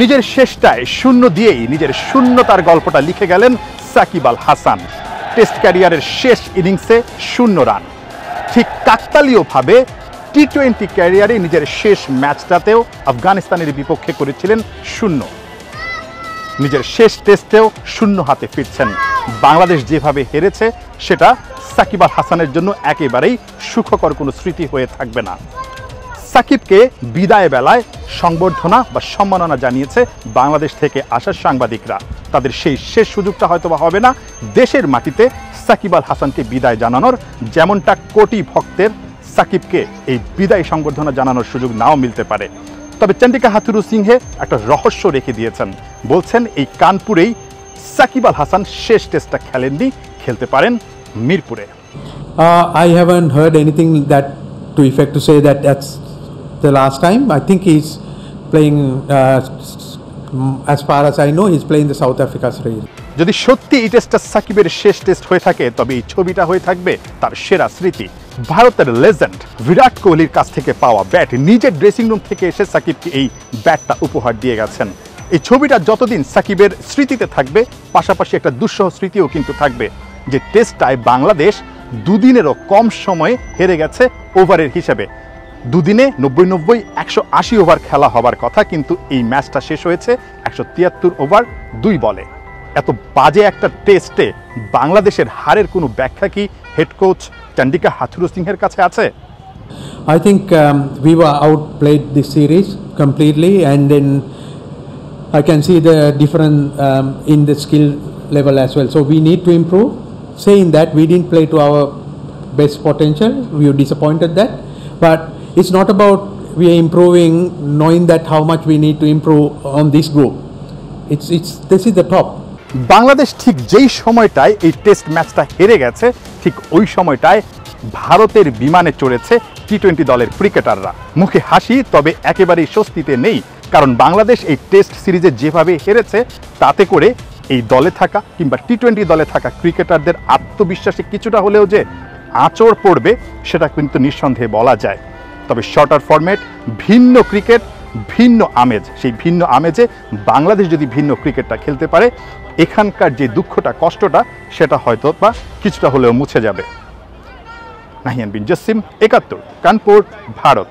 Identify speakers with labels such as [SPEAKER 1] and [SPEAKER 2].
[SPEAKER 1] নিজের শেষটায় শূন্য দিয়েই নিজের শূন্যতার গল্পটা লিখে গেলেন সাকিব আল হাসান। টেস্ট ক্যারিয়ারের শেষ ইনিংসে 0 রান। ঠিক কাকতালীয়ভাবে টি-20 ক্যারিয়ারে নিজের শেষ ম্যাচটাতেও আফগানিস্তানের বিপক্ষে করেছিলেন 0। নিজের শেষ টেস্টেও 0 হাতে ফিরছেন। বাংলাদেশ যেভাবে হেরেছে সেটা সাকিব আল হাসানের জন্য একেবারেই সুখকর কোনো স্মৃতি হয়ে থাকবে না। সাকিবকে বিদায় বেলায় সংবর্ধনা বা সম্মাননা জানিয়েছে বাংলাদেশ থেকে আসা সাংবাদিকরা। তাদের সেই শেষ সুযোগটা হয়তো বা হবে না দেশের মাটিতে সাকিব আল হাসানকে বিদায় জানানোর, যেমনটা কোটি ভক্তের সাকিবকে এই বিদায় সংবর্ধনা জানানোর সুযোগ নাও মিলতে পারে। তবে চন্ডিকা হাথুরুসিংহে একটা রহস্য রেখে দিয়েছেন। বলছেন এই কানপুরেই সাকিব আল হাসান শেষ টেস্টটা খেলেননি, খেলতে পারেন মিরপুরে।
[SPEAKER 2] I haven't heard anything that to effect to say that that's the last time. I think he's playing, as far as I know, he's playing the South Africa series.
[SPEAKER 1] যদি সত্যি এই টেস্টটা সাকিবের শেষ টেস্ট হয়ে থাকে তবে এই ছবিটা হয়ে থাকবে তার সেরা স্মৃতি। ভারতের লেজেন্ড বিরাট কোহলির কাছ থেকে পাওয়া ব্যাট, নিজের ড্রেসিং রুম থেকে এসে সাকিবকে এই ব্যাটটা উপহার দিয়ে গেছেন। এই ছবিটা যতদিন সাকিবের স্মৃতিতে থাকবে, পাশাপাশি একটা দুঃসহ স্মৃতিও কিন্তু থাকবে যে টেস্টটায় বাংলাদেশ 2 দিনেরও কম সময়ে হেরে গেছে ওভারের হিসেবে। 2 দিনে 90-90 180 ওভার খেলা হবার কথা, কিন্তু এই ম্যাচটা শেষ হয়েছে 173 ওভার 2 বলে। এত বাজে একটা টেস্টে বাংলাদেশের হারের কোনো ব্যাখ্যা কি হেড কোচ চন্ডিকা হাথুরুসিংহের কাছে আছে?
[SPEAKER 2] I think we were outplayed this series completely, and then I can see the difference in the skill level as well. So we need to improve. Saying that, we didn't play to our best potential. We were disappointed that, but it's not about we are improving, knowing that how much we need to improve on this group. This is the top.
[SPEAKER 1] Bangladesh ঠিক যেই সময়টায় এই test ম্যাচটা হেরে গেছে, ঠিক ওই সময়টায় ভারতের বিমানে চড়েছে টি-20 দলের ক্রিকেটাররা। মুখে হাসি, তবে একেবারেই স্বস্তিতে নেই, কারণ বাংলাদেশ এই টেস্ট সিরিজে যেভাবে হেরেছে তাতে করে এই দলে থাকা কিংবা টি-20 দলে থাকা ক্রিকেটারদের আত্মবিশ্বাসে কিছুটা হলেও যে আঁচড় পড়বে সেটা কিন্তু নিঃসন্দেহে বলা যায়। তবে শর্টার ফরম্যাট, ভিন্ন ক্রিকেট, ভিন্ন আমেজ। সেই ভিন্ন আমেজে বাংলাদেশ যদি ভিন্ন ক্রিকেটটা খেলতে পারে, এখানকার যে দুঃখটা, কষ্টটা, সেটা হয়তো বা কিছুটা হলেও মুছে যাবে। নাহিয়ান বিন জসিম, 71, কানপুর, ভারত।